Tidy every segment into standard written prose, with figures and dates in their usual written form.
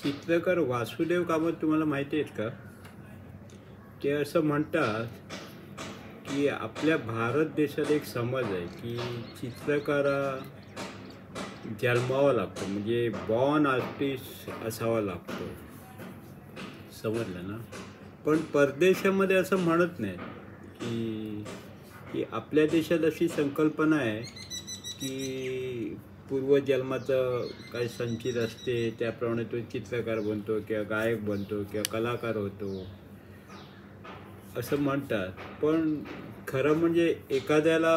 चित्रकार वासुदेव कामत तुम्हाला माहिती आहेत का? ते असं म्हणतात की आपल्या भारत देशात एक समज आहे की चित्रकारा जन्मावा लागतो, म्हणजे बॉर्न आर्टिस्ट असावा लागतो. समजलं ना? पण परदेशामध्ये असं म्हणत नाही की की आपल्या देशात अशी संकल्पना आहे की पूर्वजन्माचं काही संचित असते, त्याप्रमाणे तो चित्रकार बनतो किंवा गायक बनतो किंवा कलाकार होतो असं म्हणतात. पण खरं म्हणजे एखाद्याला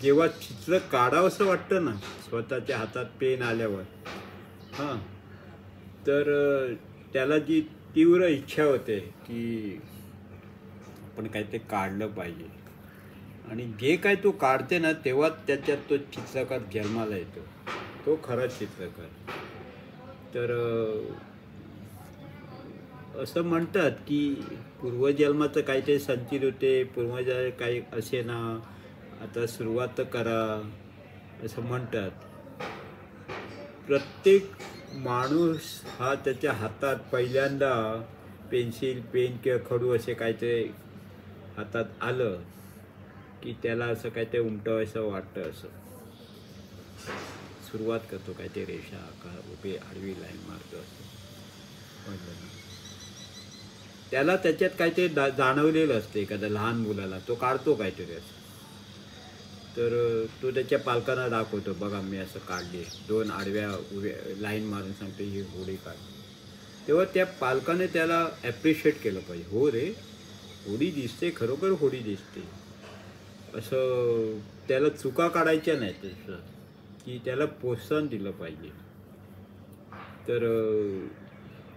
जेव्हा चित्र काढावंसं वाटतं ना, स्वतःच्या हातात पेन आल्यावर, हां, तर त्याला जी तीव्र इच्छा होते की आपण काय ते काढलं पाहिजे, आणि जे काय तो काढते ना तेव्हाच त्याच्यात तो चित्रकार जन्माला येतो, तो खरा चित्रकार. तर असं म्हणतात की पूर्वजन्माचं काही ते संचित होते, पूर्वजन्म काही असे ना, आता सुरुवात तर करा असं म्हणतात. प्रत्येक माणूस हा त्याच्या हातात पहिल्यांदा पेन्सिल, पेन किंवा खडू असे काहीतरी हातात आलं की त्याला असं काय ते उमटवायचं वाटतं, असं सुरुवात करतो, काय ते रेषा आकार उभे आडवी लाईन मारतो असं. म्हटलं ना, त्याला त्याच्यात काय ते जाणवलेलं असतं. एखाद्या लहान मुलाला तो काढतो काहीतरी असं, तर तो त्याच्या पालकांना दाखवतो, बघा मी असं काढले, 2 आडव्या उभ्या लाईन मारून सांगतो ही होडी काढ. तेव्हा त्या पालकाने त्याला ॲप्रिशिएट केलं पाहिजे, हो रे होडी दिसते, खरोखर होडी दिसते, असं त्याला चुका काढायच्या नाही तसं, की त्याला प्रोत्साहन दिलं पाहिजे. तर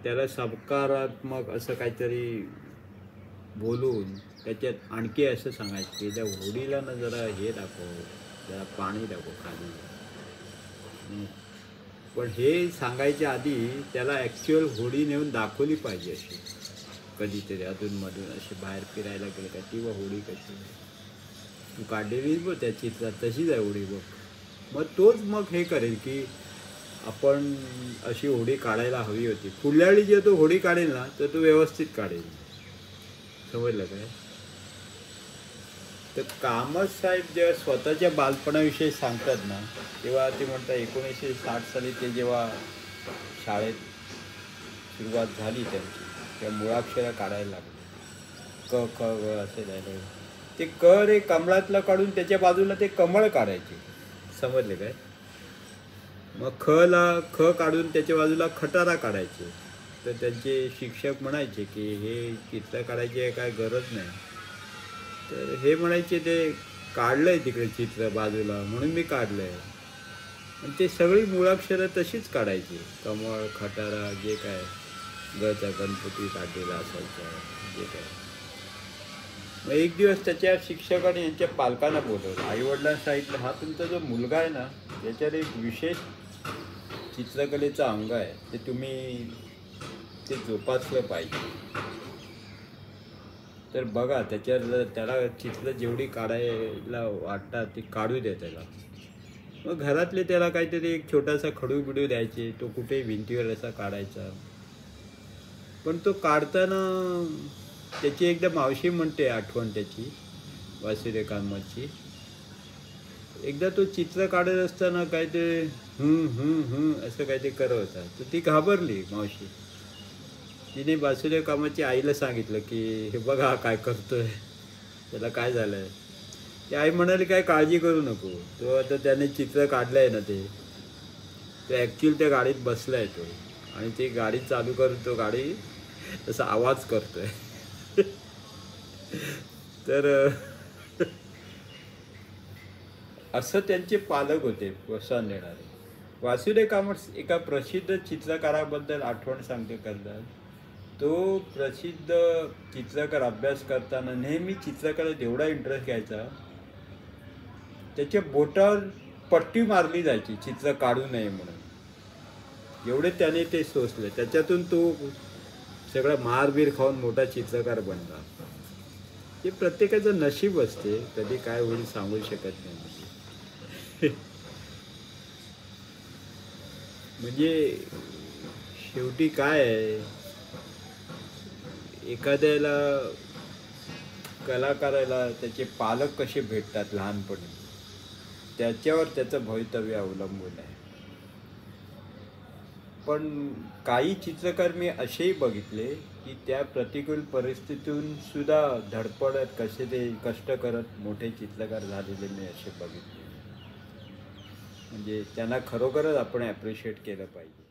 त्याला सकारात्मक असं काहीतरी बोलून त्याच्यात आणखी असं सांगायचं की त्या होडीला ना जरा हे दाखव, जरा पाणी दाखव खाली. पण हे सांगायच्या आधी त्याला ॲक्च्युअल होडी नेऊन दाखवली पाहिजे, अशी कधीतरी अधूनमधून अशी बाहेर फिरायला गेलं का, ती व होडी कशी तू काढलेलीच बघ त्या चित्रात, तशीच आहे होडी बघ. मग तोच मग हे करेल की आपण अशी होडी काढायला हवी होती. पुढल्या वेळी जे तो होडी काढेल ना तर तो व्यवस्थित काढेल. समजलं काय? तर कामत साहेब जेव्हा स्वतःच्या बालपणाविषयी सांगतात ना, तेव्हा ते म्हणतात 1960 साली ते जेव्हा शाळेत सुरुवात झाली त्यांची, तेव्हा मुळाक्षरं काढायला लागले, क ख ग असे झाले. ते क रे कमळातलं काढून त्याच्या बाजूला ते कमळ काढायचे. समजले काय? मग ख काढून त्याच्या बाजूला खटारा काढायचे. तर त्यांचे शिक्षक म्हणायचे की हे चित्र काढायची काय गरज नाही. तर हे म्हणायचे ते काढलं आहे तिकडे चित्र बाजूला म्हणून मी काढलं आहे. आणि ते सगळी मुळाक्षरं तशीच काढायची, कमळ, खटारा, जे काय गचा गणपती काढलेला असायचा, जे काय. मग एक दिवस त्याच्या शिक्षकाने यांच्या पालकांना बोलवलं, आईवडिलांना सांगितलं, हा तुमचा जो मुलगा आहे ना त्याच्यात एक विशेष चित्रकलेचं अंग आहे, ते तुम्ही ते जोपासलं पाहिजे. तर बघा त्याला चित्र जेवढी काढायला वाटतात ती काढू द्या त्याला. मग घरातले त्याला काहीतरी एक छोटासा खडू बिडू द्यायचे, तो कुठे भिंतीवर असा काढायचा. पण तो काढताना त्याची एकदा मावशी म्हणते, आठवण त्याची वासुदेव कामतची, एकदा तो चित्र काढत असताना काय ते असं काय ते करत होता. तर ती घाबरली मावशी. तिने वासुदेव कामाची आईला सांगितलं की हे बघा काय करतोय, त्याला काय झालं आहे. ती आई म्हणाली काय काळजी करू नको, तो आता त्याने चित्र काढलं आहे ना, तो ॲक्च्युअली त्या गाडीत बसला आहे तो, आणि ती गाडी चालू करतो, गाडी तसा आवाज करतोय. तर असं त्यांचे पालक होते प्रोत्साहन देणारे. वासुदेव कामत एका प्रसिद्ध चित्रकाराबद्दल आठवण सांगते करतात. तो प्रसिद्ध चित्रकार अभ्यास करताना नेहमी चित्रकलेत एवढा इंटरेस्ट घ्यायचा, त्याच्या बोटावर पट्टी मारली जायची चित्र काढू नये म्हणून, एवढे त्याने ते सोचले. त्याच्यातून तो सगळा मारबीर खाऊन मोठा चित्रकार बनला. ते प्रत्येकाचं नशीब असते, कधी काय होईल सांगू शकत नाही. म्हणजे शेवटी काय आहे, एखाद्याला कलाकाराला त्याचे पालक कसे भेटतात लहानपणी, त्याच्यावर त्याचं भवितव्य अवलंबून आहे. पण काही चित्रकार मी असेही बघितले की त्या प्रतिकूल परिस्थितीतून सुद्धा धडपडत कसे ते कष्ट करत मोठे चित्रकार झालेले मी असे बघितले. म्हणजे त्यांना खरोखरच आपण ॲप्रिशिएट केलं पाहिजे.